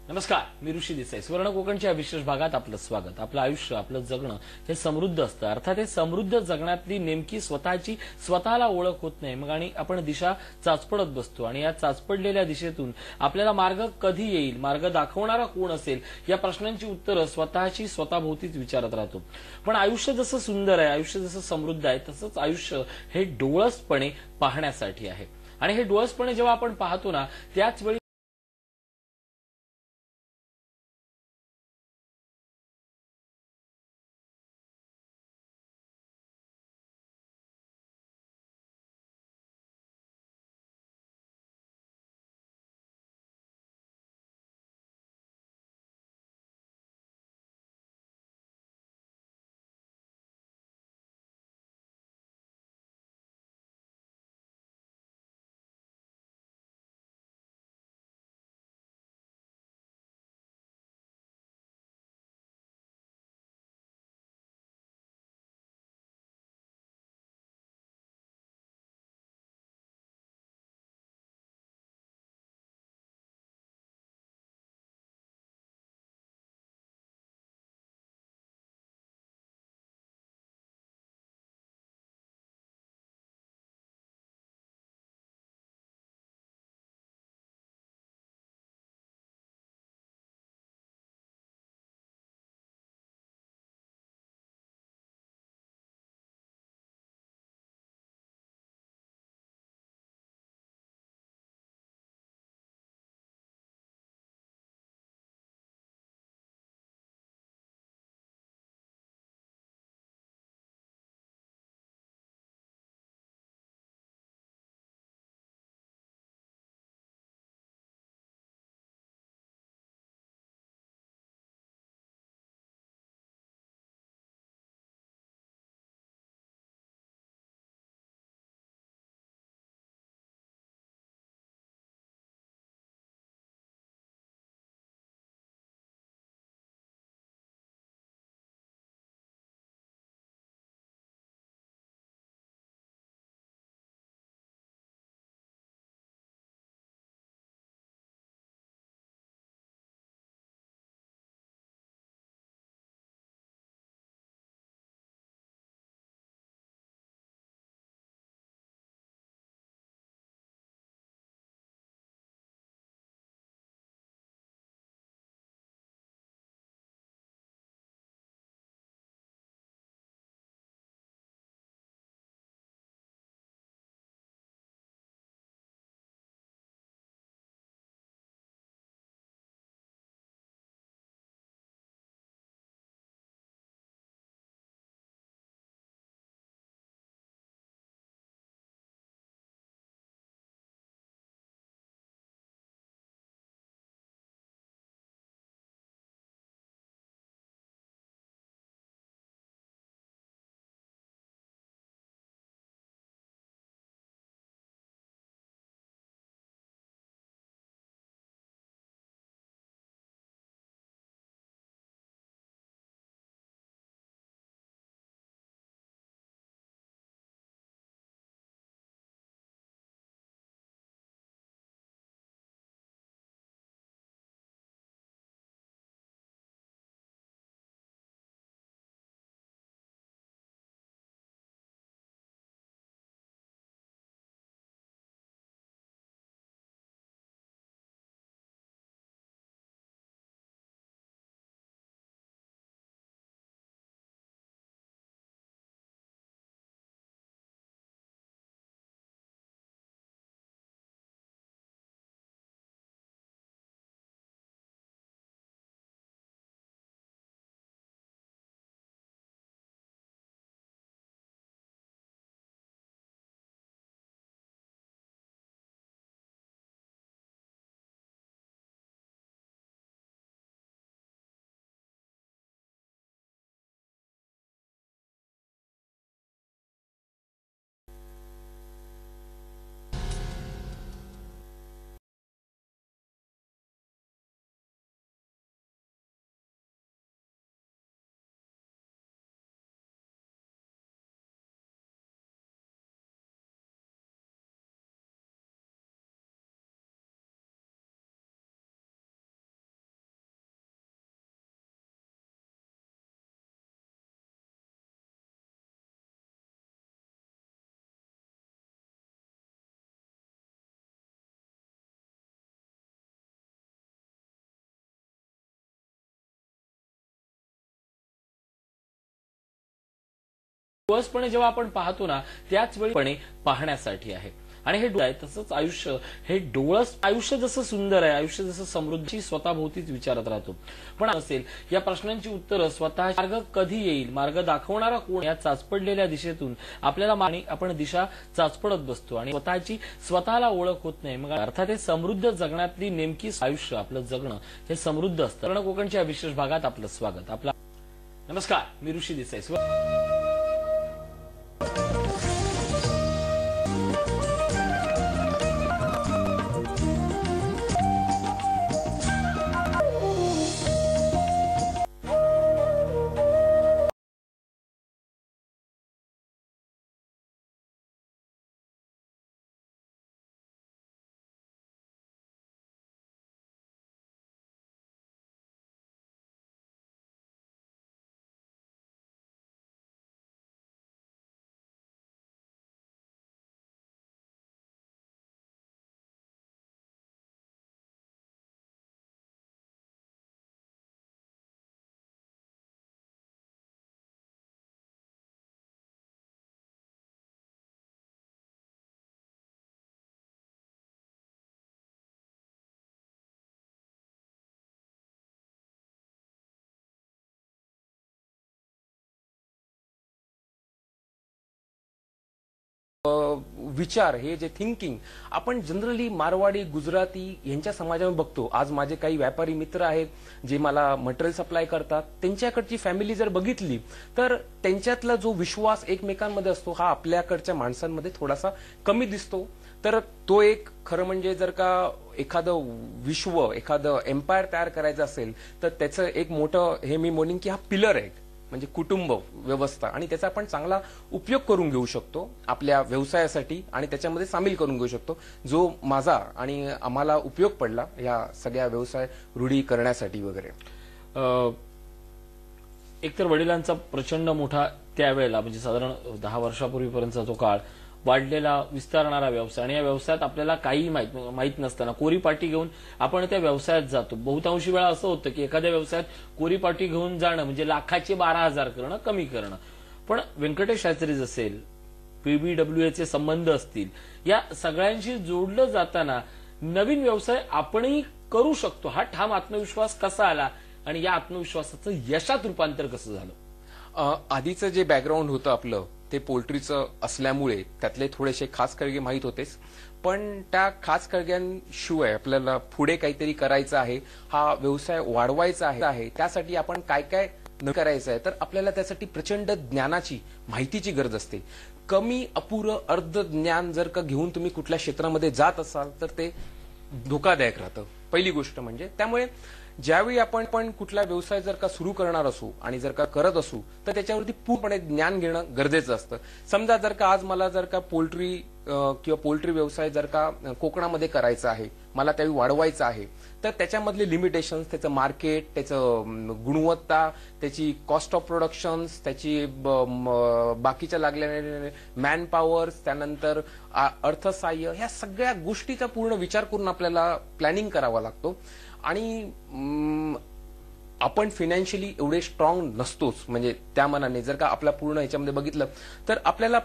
नमस्कार, मी ऋषी देसाई. सुवर्ण कोकणच्या विशेष भागात आपलं स्वागत. आपलं आयुष्य, आपलं जगणं हे समृद्ध असतं. अर्थात हे समृद्ध जगण्यातली नेमकी स्वतःला ओळख होत नाही. मग आणि आपण दिशा चाचपडत बसतो आणि या चाचपडलेल्या दिशेतून आपल्याला मार्ग कधी येईल, मार्ग दाखवणारा कोण असेल, या प्रश्नांची उत्तरं स्वतःभोवतीच विचारत राहतो. पण आयुष्य जसं सुंदर आहे, आयुष्य जसं समृद्ध आहे, तसंच आयुष्य हे डोळसपणे पाहण्यासाठी आहे. आणि हे डोळसपणे जेव्हा आपण पाहतो ना, त्याच वेळी डोळसपणे जेव्हा आपण पाहतो ना त्याच वेळी पाहण्यासाठी आहे. आणि हे आहे तसंच आयुष्य, हे डोळस आयुष्य जसं सुंदर आहे, आयुष्य जसं समृद्धी स्वतःभोवतीच विचारत राहतो. पण असेल या प्रश्नांची उत्तरं स्वतः मार्ग कधी येईल, मार्ग दाखवणारा कोण, या चाचपडलेल्या दिशेतून आपल्याला आपण दिशा चाचपडत बसतो आणि स्वतःला ओळख होत नाही. मग अर्थात हे समृद्ध जगण्यातली नेमकी आयुष्य, आपलं जगणं हे समृद्ध असतं. कोकणच्या विशेष भागात आपलं स्वागत. नमस्कार, मी ऋषी देसाई. विचार, हे जे थिंकिंग आपण जनरली मारवाडी, गुजराती यांच्या समाजामध्ये बघतो. आज माझे काही व्यापारी मित्र आहेत जे मला मटेरियल सप्लाय करतात. त्यांच्याकडची फॅमिली जर बघितली तर त्यांच्यातला जो विश्वास एकमेकांमध्ये असतो हा आपल्याकडच्या माणसांमध्ये थोडासा कमी दिसतो. तर तो एक खरं म्हणजे जर का एखादं विश्व, एखादं एम्पायर तयार करायचं असेल तर त्याचं एक मोठं हे मी म्हणेन की हा पिलर आहे, म्हणजे कुटुंब व्यवस्था. आणि त्याचा आपण चांगला उपयोग करून घेऊ शकतो आपल्या व्यवसायासाठी आणि त्याच्यामध्ये सामील करून घेऊ शकतो, जो माझा आणि आम्हाला उपयोग पडला या सगळ्या व्यवसाय रूढी करण्यासाठी वगैरे. एकतर वडिलांचा प्रचंड मोठा त्यावेळेला म्हणजे साधारण 10 वर्षापूर्वीपर्यंतचा जो काळ, वाढलेला विस्तारणारा व्यवसाय, आणि या व्यवसायात आपल्याला काही माहित नसताना कोरी पाटी घेऊन आपण त्या व्यवसायात जातो. बहुतांशी वेळा असं होतं की एखाद्या व्यवसायात कोरी पाटी घेऊन जाणं म्हणजे लाखाचे 12,000 करणं, कमी करणं. पण व्यंकटेश शास्त्रीज असेल, पीबीडब्ल्यूएचे संबंध असतील, या सगळ्यांशी जोडलं जाताना नवीन व्यवसाय आपणही करू शकतो हा ठाम आत्मविश्वास कसा आला आणि या आत्मविश्वासाचं यशात रूपांतर कसं झालं? आधीचं जे बॅकग्राऊंड होतं आपलं ते पोल्ट्रीचं असल्यामुळे त्यातले थोडेसे खास कळगे माहीत होतेच. पण त्या खास कळग्यांशिवाय आपल्याला पुढे काहीतरी करायचं आहे, हा व्यवसाय वाढवायचा आहे, त्यासाठी आपण काय काय करायचं आहे तर आपल्याला त्यासाठी प्रचंड ज्ञानाची, माहितीची गरज असते. कमी, अपुरं, अर्ध ज्ञान जर का घेऊन तुम्ही कुठल्या क्षेत्रामध्ये जात असाल तर ते धोकादायक राहतं, पहिली गोष्ट म्हणजे. त्यामुळे ज्यावेळी आपण कुठला व्यवसाय जर का सुरू करणार असू आणि जर का करत असू तर त्याच्यावरती पूर्णपणे ज्ञान घेणं गरजेचं असतं. समजा जर का आज मला जर का पोल्ट्री किंवा पोल्ट्री व्यवसाय जर का कोकणामध्ये करायचा आहे, मला त्यावेळी वाढवायचा आहे, तर त्याच्यामधले लिमिटेशन्स, त्याचं मार्केट, त्याचं गुणवत्ता, त्याची कॉस्ट ऑफ प्रोडक्शन्स, त्याची बाकीच्या लागलेल्या मॅन पॉवर्स, त्यानंतर अर्थसहाय्य, ह्या सगळ्या गोष्टीचा पूर्ण विचार करून आपल्याला प्लॅनिंग करावा लागतो. आणि आपण फायनान्शियली एवढे स्ट्रॉंग नसतोच, म्हणजे त्या मनाने जर का आपला पूर्ण ह्याच्यामध्ये बघितलं तर आपल्याला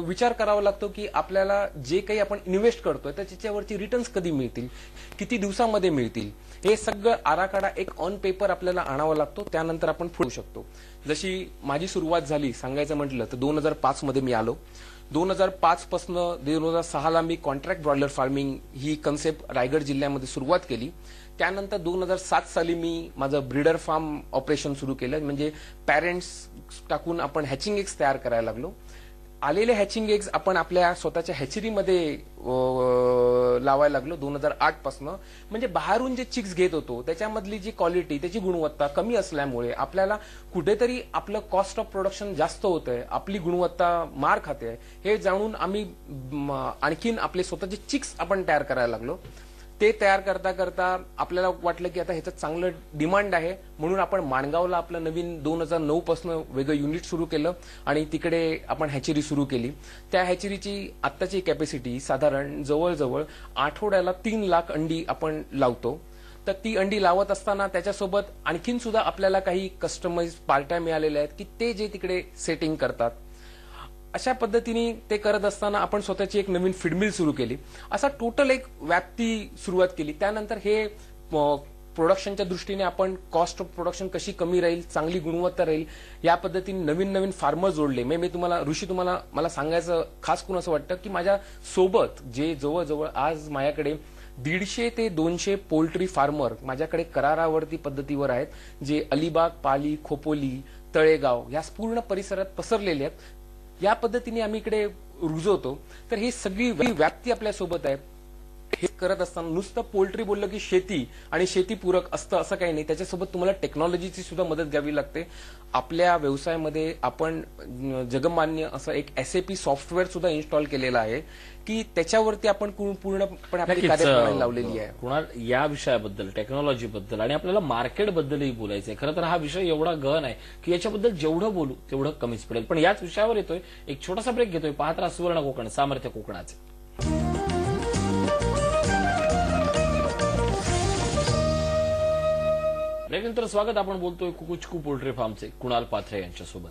विचार करावा लागतो की आपल्याला जे काही आपण इन्व्हेस्ट करतोय तर त्याच्यावरची रिटर्न्स कधी मिळतील, किती दिवसामध्ये मिळतील, हे सगळं आराखडा एक ऑन पेपर आपल्याला आणावा लागतो. त्यानंतर आपण पुढे शकतो. जशी माझी सुरुवात झाली सांगायचं म्हटलं तर 2005 मध्ये मी आलो. 2005 पासून 2006ला मी कॉन्ट्रॅक्ट ब्रॉयलर फार्मिंग ही कन्सेप्ट रायगड जिल्ह्यामध्ये सुरुवात केली. त्यानंतर 2007 साली मी माझं ब्रीडर फार्म ऑपरेशन सुरू केलं, म्हणजे पॅरेंट्स टाकून आपण हॅचिंग एग्स तयार करायला लागलो. आलेले हॅचिंग एग्स आपण आपल्या स्वतःच्या हॅचरीमध्ये लावायला लागलो 2008 पासून. म्हणजे बाहेरून जे चिक्स घेत होतो त्याच्यामधली जी क्वालिटी, त्याची गुणवत्ता कमी असल्यामुळे आपल्याला कुठेतरी आपलं कॉस्ट ऑफ प्रोडक्शन जास्त होतंय, आपली गुणवत्ता मार खाते, हे जाणून आम्ही आणखीन आपले स्वतःचे चिक्स आपण तयार करायला लागलो. ते तयार करता करता आपल्याला वाटलं की आता ह्याचं चांगलं डिमांड आहे, म्हणून आपण माणगावला आपलं नवीन 2009 पासून वेगळं युनिट सुरू केलं आणि तिकडे आपण हॅचरी सुरू केली. त्या हॅचरीची आत्ताची कॅपॅसिटी साधारण जवळजवळ आठवड्याला 3 लाख अंडी आपण लावतो. तर ती अंडी लावत असताना त्याच्यासोबत आणखीन सुद्धा आपल्याला काही कस्टमाइज पार्ट्या मिळालेल्या आहेत की ते जे तिकडे सेटिंग करतात. अशा पद्धतीने ते करत असताना आपण स्वतःची एक नवीन फीड मिल सुरू केली. असा टोटल एक व्याप्ती सुरुवात केली. त्यानंतर हे प्रोडक्शनच्या दृष्टीने आपण कॉस्ट ऑफ प्रोडक्शन कशी कमी राहील, चांगली गुणवत्ता राहील, या पद्धतीने नवीन नवीन फार्मर जोडले. मी तुम्हाला मला सांगायचं खास करून असं वाटतं की माझ्या सोबत जे जवळजवळ आज माझ्याकडे 150 ते 200 पोल्ट्री फार्मर माझ्याकडे करारावरती पद्धतीवर आहेत, जे अलिबाग, पाली, खोपोली, तळेगाव या पूर्ण परिसरात पसरलेले आहेत. या पद्धतीने आम्ही इकडे रुजवतो. तर ही सगळी व्याप्ती आपल्यासोबत आहे. हे करत असताना नुसतं पोल्ट्री बोललं की शेती आणि शेतीपूरक असतं असं काही नाही. त्याच्यासोबत तुम्हाला टेक्नॉलॉजीची सुद्धा मदत घ्यावी लागते. आपल्या व्यवसायामध्ये आपण जगमान्य असं एक SAP सॉफ्टवेअर सुद्धा इन्स्टॉल केलेलं आहे की त्याच्यावरती आपण पूर्णपणे आपली कार्यप्रणाली लावलेली आहे. कुणाल, या विषयाबद्दल, टेक्नॉलॉजीबद्दल आणि आपल्याला मार्केटबद्दलही बोलायचं आहे. खरं तर हा विषय एवढा गहन आहे की याच्याबद्दल जेवढं बोलू तेवढं कमीच पडेल. पण याच विषयावर येतोय, एक छोटासा ब्रेक घेतोय. पाहत राहा सुवर्ण कोकण, सामर्थ्य कोकणाचे. ब्रेकनंतर स्वागत. आपण बोलतोय कुकुचकू पोल्ट्री फार्मचे कुणाल पाथरे यांच्यासोबत.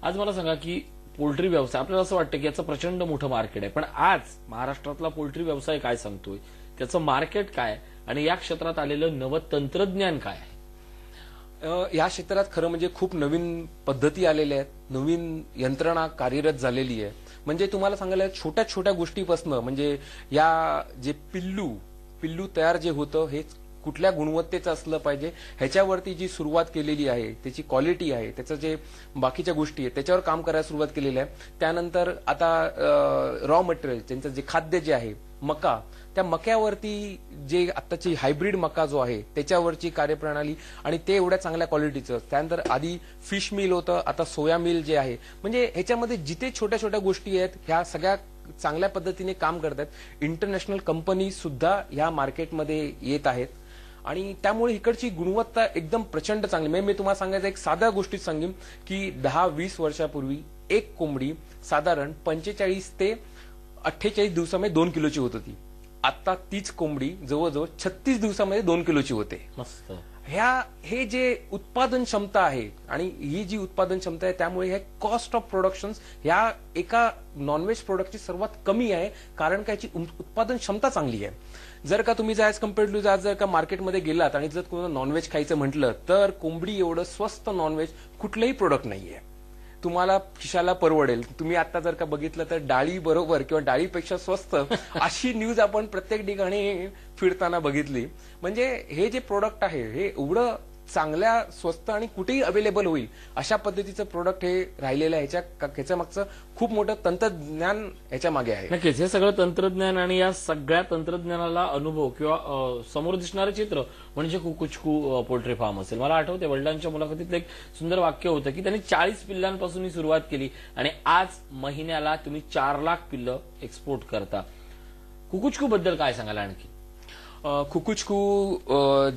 आज मला सांगा की पोल्ट्री व्यवसाय, आपल्याला असं वाटतं की याचं प्रचंड मोठं मार्केट आहे, पण आज महाराष्ट्रातला पोल्ट्री व्यवसाय काय सांगतोय, त्याचं मार्केट काय आणि या क्षेत्रात आलेलं नवं तंत्रज्ञान काय आहे? या क्षेत्रात खरं म्हणजे खूप नवीन पद्धती आलेल्या आहेत, नवीन यंत्रणा कार्यरत झालेली आहे. म्हणजे तुम्हाला सांगायला छोट्या छोट्या गोष्टीपासून, म्हणजे या जे पिल्लू तयार जे होतं हे कुठल्या गुणवत्तेचं असलं पाहिजे ह्याच्यावरती जी सुरुवात केलेली आहे, त्याची क्वालिटी आहे, त्याचं जे बाकीच्या गोष्टी आहेत त्याच्यावर काम करायला सुरुवात केलेली आहे. त्यानंतर आता रॉ मटेरियल, त्यांचं जे खाद्य जे आहे मका, त्या मक्यावरती जे आत्ताची हायब्रिड मका जो आहे त्याच्यावरची कार्यप्रणाली आणि ते एवढ्या चांगल्या क्वालिटीचं. त्यानंतर आधी फिश मिल होतं, आता सोया मिल जे आहे. म्हणजे ह्याच्यामध्ये जिथे छोट्या छोट्या गोष्टी आहेत ह्या सगळ्या चांगल्या पद्धतीने काम करतात. इंटरनॅशनल कंपनी सुद्धा ह्या मार्केटमध्ये येत आहेत आणि त्यामुळे इकडची गुणवत्ता एकदम प्रचंड चांगली. मी तुम्हाला सांगायचं एक साध्या गोष्टीत सांगेन की 10-20 वर्षापूर्वी एक कोंबडी साधारण 45 ते 48 दिवसामध्ये 2 किलोची होत होती. आता तीच कोंबडी जवळजवळ 36 दिवसामध्ये 2 किलोची होते. मस्त. हे जे उत्पादन क्षमता आहे आणि ही जी उत्पादन क्षमता आहे त्यामुळे हे कॉस्ट ऑफ प्रोडक्शन ह्या एका नॉनव्हेज प्रोडक्टची सर्वात कमी आहे, कारण का याची उत्पादन क्षमता चांगली आहे. जर का तुम्ही ॲज कम्पेअर्ड टू जर का मार्केटमध्ये गेलात आणि जर तुम्हाला नॉनव्हेज खायचं म्हटलं तर कोंबडी एवढं स्वस्त नॉनव्हेज कुठलंही प्रोडक्ट नाहीये, तुम्हाला खिशाला परवडेल. तुम्ही आता जर का बघितलं तर डाळी बरोबर किंवा डाळीपेक्षा स्वस्त अशी न्यूज आपण प्रत्येक ठिकाणी फिरताना बघितली. म्हणजे हे जे प्रोडक्ट आहे हे एवढं चांगल्या स्वस्त आणि कुठेही अवेलेबल होईल अशा पद्धतीचं प्रोडक्ट हे राहिलेलं आहे. ह्याच्या मागचं खूप मोठं तंत्रज्ञान ह्याच्या मागे आहे. नक्कीच हे सगळं तंत्रज्ञान आणि या सगळ्या तंत्रज्ञानाला अनुभव किंवा समोर दिसणारं चित्र म्हणजे कुकुचकू पोल्ट्री फार्म असेल. मला आठवते वडिलांच्या मुलाखतीतलं एक सुंदर वाक्य होतं की त्यांनी 40 पिल्लांपासून सुरुवात केली आणि आज महिन्याला तुम्ही 4 लाख पिल्लं एक्सपोर्ट करता. कुकुचकू बद्दल काय सांगाल आणखी? कुकुचकू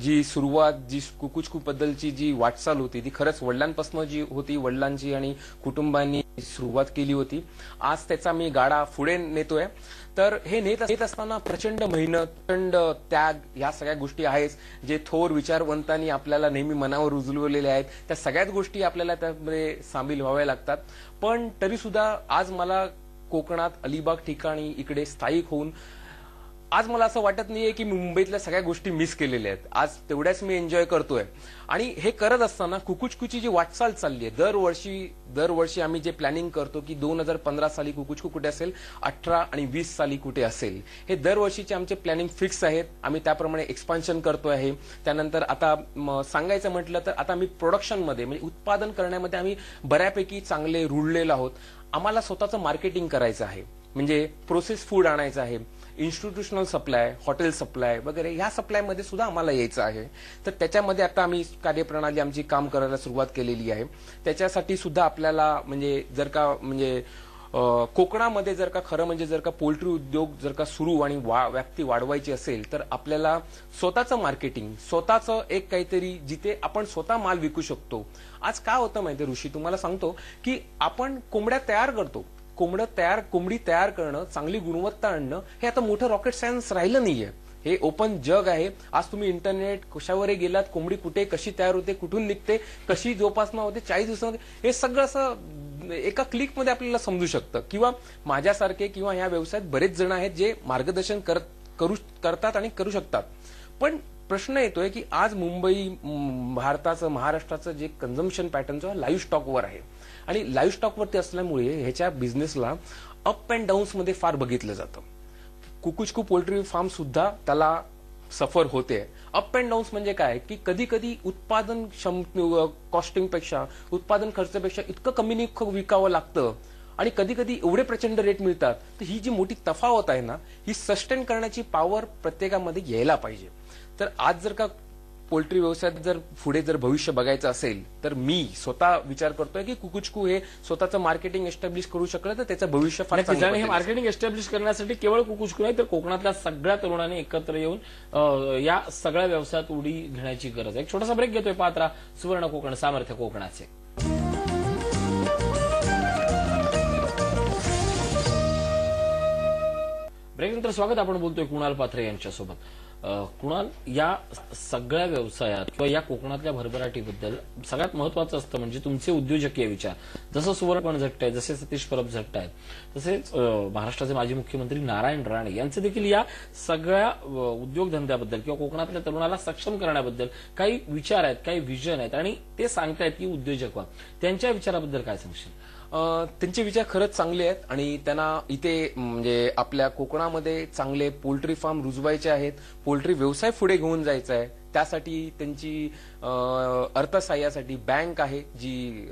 जी सुरुवात, जी कुकुचकू बद्दलची जी वाटचाल होती ती खरंच वडिलांपासून जी होती, वडिलांची आणि कुटुंबांनी सुरुवात केली होती. आज त्याचा मी गाडा पुढे नेतोय. तर हे नेत असताना प्रचंड मेहनत, प्रचंड त्याग या सगळ्या गोष्टी आहेच, जे थोर विचारवंतांनी आपल्याला नेहमी मनावर रुजवलेल्या आहेत. त्या सगळ्याच गोष्टी आपल्याला त्यामध्ये सामील व्हाव्या लागतात. पण तरी सुद्धा आज मला कोकणात अलिबाग ठिकाणी इकडे स्थायिक होऊन आज मला असं वाटत नाहीये की मुंबईतल्या सगळ्या गोष्टी मिस केलेल्या आहेत. आज तेवढ्याच मी एन्जॉय करतोय. आणि हे करत असताना कुकुचकूची जी वाटचाल चालली आहे, दरवर्षी आम्ही जे प्लॅनिंग करतो की 2015 साली कुकुचकू कुठे असेल, 18 आणि 20 साली कुठे असेल, हे दरवर्षीचे आमचे प्लॅनिंग फिक्स आहेत. आम्ही त्याप्रमाणे एक्सपान्शन करतो आहे. त्यानंतर आता सांगायचं म्हटलं तर आता आम्ही प्रोडक्शनमध्ये म्हणजे उत्पादन करण्यामध्ये आम्ही बऱ्यापैकी चांगले रुळलेलो आहोत. आम्हाला स्वतःचं मार्केटिंग करायचं आहे, म्हणजे प्रोसेस फूड आणायचं आहे, इन्स्टिट्यूशनल सप्लाय, हॉटेल सप्लाय वगैरे ह्या सप्लायमध्ये सुद्धा आम्हाला यायचं आहे. तर त्याच्यामध्ये आता आम्ही कार्यप्रणाली आमची काम करायला सुरुवात केलेली आहे. त्याच्यासाठी सुद्धा आपल्याला म्हणजे जर का म्हणजे कोकणामध्ये जर का खरं म्हणजे जर का पोल्ट्री उद्योग जर का सुरू आणि व्याप्ती वाढवायची असेल तर आपल्याला स्वतःचं मार्केटिंग, स्वतःचं एक काहीतरी जिथे आपण स्वतः माल विकू शकतो. आज काय होतं माहिती ऋषी, तुम्हाला सांगतो की आपण कोंबड्या तयार करतो, कोंबडी तयार करणं, चांगली गुणवत्ता आणणं हे आता मोठं रॉकेट सायन्स राहिलं नाहीये. हे ओपन जग आहे. आज तुम्ही इंटरनेट कशावरही गेलात, कोंबडी कुठे कशी तयार होते, कुठून निघते, कशी जोपासना होते, 40 दिवसामध्ये हे सगळं असं एका क्लिकमध्ये आपल्याला समजू शकतं, किंवा माझ्यासारखे किंवा ह्या व्यवसायात बरेच जण आहेत जे मार्गदर्शन करतात आणि करू शकतात. पण प्रश्न येतोय की आज मुंबई, भारताचं, महाराष्ट्राचं जे कन्झम्पशन पॅटर्न जो लाईव्ह स्टॉकवर आहे, आणि लाईव्ह स्टॉकवरती असल्यामुळे ह्याच्या बिझनेसला अप अँड डाऊन्स मध्ये फार बघितलं जातं. कुकुचकू पोल्ट्री फार्म सुद्धा त्याला सफर होते. अप अँड डाऊन्स म्हणजे काय की कधी कधी उत्पादन कॉस्टिंगपेक्षा, उत्पादन खर्चापेक्षा इतकं कमी विकावं लागतं, आणि कधी कधी एवढे प्रचंड रेट मिळतात. तर ही जी मोठी तफावत आहे ना, ही सस्टेन करण्याची पॉवर प्रत्येकामध्ये यायला पाहिजे. तर आज जर का पोल्ट्री व्यवसायात जर पुढे जर भविष्य बघायचं असेल, तर मी स्वतः विचार करतोय की कुकुचकू हे स्वतःचं मार्केटिंग एस्टॅब्लिश करू शकलं तर त्याचं भविष्य फार चांगलं हे मार्केटिंग एस्टॅब्लिश करण्यासाठी केवळ कुकुचकू नाही तर कोकणातल्या सगळ्या तरुणांनी एकत्र येऊन या सगळ्या व्यवसायात उडी घेण्याची गरज आहे. एक छोटासा ब्रेक घेतोय. पात्रा सुवर्ण कोकण, सामर्थ्य कोकणाचे. ब्रेकनंतर स्वागत. आपण बोलतोय कुणाल पात्रे यांच्यासोबत. कुणाल, या सगळ्या व्यवसायात किंवा या कोकणातल्या भरभराटीबद्दल सगळ्यात महत्वाचं असतं म्हणजे तुमचे उद्योजकीय विचार. जसं सुवर्ण झट्ट आहे, जसे सतीश परब झट्ट आहेत, तसेच महाराष्ट्राचे माजी मुख्यमंत्री नारायण राणे यांचे देखील या सगळ्या उद्योगधंद्याबद्दल किंवा कोकणातल्या तरुणाला सक्षम करण्याबद्दल काही विचार आहेत, काही विजन आहेत, आणि ते सांगतायत की उद्योजक व्हा. त्यांच्या विचाराबद्दल काय सांगशील? त्यांचे विचार खरंच चांगले आहेत, आणि त्यांना इथे म्हणजे आपल्या कोकणामध्ये चांगले पोल्ट्री फार्म रुजवायचे आहेत, पोल्ट्री व्यवसाय पुढे घेऊन जायचा आहे. त्यासाठी त्यांची अर्थसहाय्यासाठी बँक आहे, जी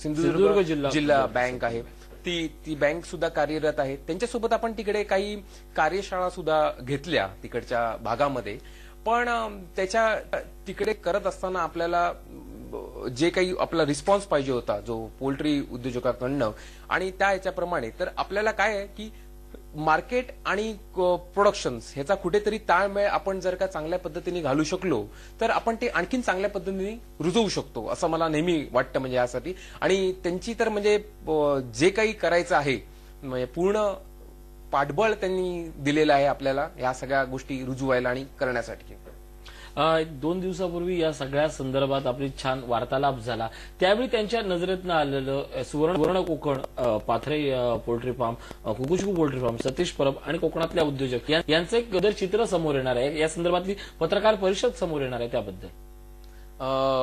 सिंधुदुर्ग जिल्हा बँक आहे, ती बँक सुद्धा कार्यरत आहे. त्यांच्यासोबत आपण तिकडे काही कार्यशाळा सुद्धा घेतल्या तिकडच्या भागामध्ये. पण त्याच्या तिकडे करत असताना आपल्याला जे काही आपला रिस्पॉन्स पाहिजे होता जो पोल्ट्री उद्योजकांकडनं, आणि त्या याच्याप्रमाणे तर आपल्याला काय आहे की मार्केट आणि प्रोडक्शन ह्याचा कुठेतरी ताळमेळ आपण जर का चांगल्या पद्धतीने घालू शकलो तर आपण ते आणखीन चांगल्या पद्धतीने रुजवू शकतो, असं मला नेहमी वाटतं म्हणजे यासाठी. आणि त्यांची तर म्हणजे जे काही करायचं आहे म्हणजे पूर्ण पाठबळ त्यांनी दिलेलं आहे आपल्याला या सगळ्या गोष्टी रुजवायला आणि करण्यासाठी. 2 दिवसापूर्वी या सगळ्या संदर्भात आपली छान वार्तालाप झाला. त्यावेळी त्यांच्या नजरेतनं आलेलं सुवर्ण Konkan, Pathare poultry farm, Kukuchku poultry farm, Satish Parab आणि कोकणातल्या उद्योजक यांचं एक गदर चित्र समोर येणार आहे. या संदर्भातली पत्रकार परिषद समोर येणार आहे. त्याबद्दल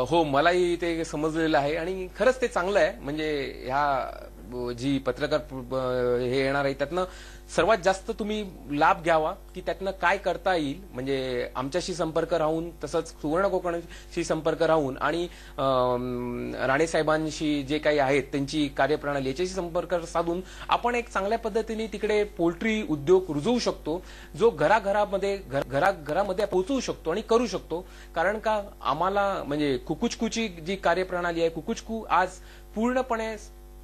हो, मलाही ते समजलेलं आहे, आणि खरंच ते चांगलं आहे. म्हणजे ह्या जी पत्रकार हे येणार आहे त्यातनं सर्वात जास्त तुम्ही लाभ घ्यावा की त्यातनं काय करता येईल. म्हणजे आमच्याशी संपर्क राहून, तसंच सुवर्ण कोकणाशी संपर्क राहून, आणि राणेसाहेबांशी जे काही आहेत त्यांची कार्यप्रणाली याच्याशी संपर्क साधून आपण एक चांगल्या पद्धतीने तिकडे पोल्ट्री उद्योग रुजवू शकतो, जो घराघरामध्ये पोहोचवू शकतो आणि करू शकतो. कारण का आम्हाला म्हणजे कुकुचकूची जी कार्यप्रणाली आहे, कुकुचकू आज पूर्णपणे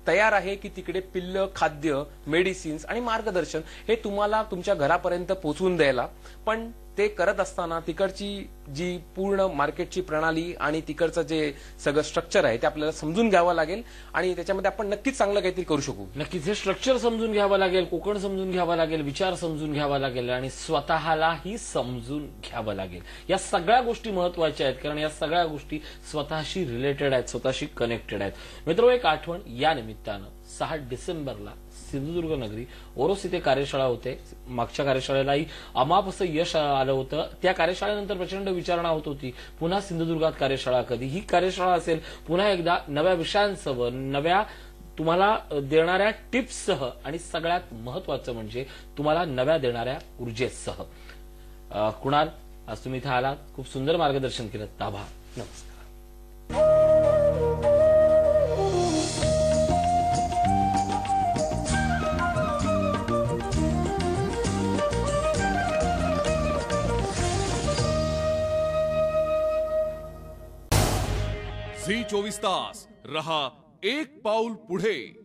तयार आहे की तिकडे पिल्ल, खाद्य, मेडिसिन्स आणि मार्गदर्शन हे तुम्हाला तुमच्या घरापर्यंत पोहोचवून द्यायला. पण ते करत असताना तिकडची जी पूर्ण मार्केटची प्रणाली आणि तिकडचं जे सगळं स्ट्रक्चर आहे ते आपल्याला समजून घ्यावं लागेल, आणि त्याच्यामध्ये आपण नक्कीच चांगलं काहीतरी करू शकू. नक्कीच हे स्ट्रक्चर समजून घ्यावं लागेल, कोकण समजून घ्यावं लागेल, विचार समजून घ्यावा लागेल, आणि स्वतःलाही समजून घ्यावं लागेल. या सगळ्या गोष्टी महत्वाच्या आहेत, कारण या सगळ्या गोष्टी स्वतःशी रिलेटेड आहेत, स्वतःशी कनेक्टेड आहेत. मित्र, एक आठवण या निमित्तानं 6 डिसेंबरला सिंधुदुर्ग नगरी ओरोस इथे कार्यशाळा होते. मागच्या कार्यशाळेलाही अमाप असं यश आलं होतं. त्या कार्यशाळेनंतर प्रचंड विचारणा होत होती, पुन्हा सिंधुदुर्गात कार्यशाळा कधी. ही कार्यशाळा असेल पुन्हा एकदा नव्या विषयांसह, नव्या तुम्हाला देणाऱ्या टिप्ससह, आणि सगळ्यात महत्वाचं म्हणजे तुम्हाला नव्या देणाऱ्या ऊर्जेसह. कुणाल, आज तुम्ही इथे आलात, खूप सुंदर मार्गदर्शन केलं. आभार. नमस्कार. झी 24 तास रहा एक पाऊल पुढे.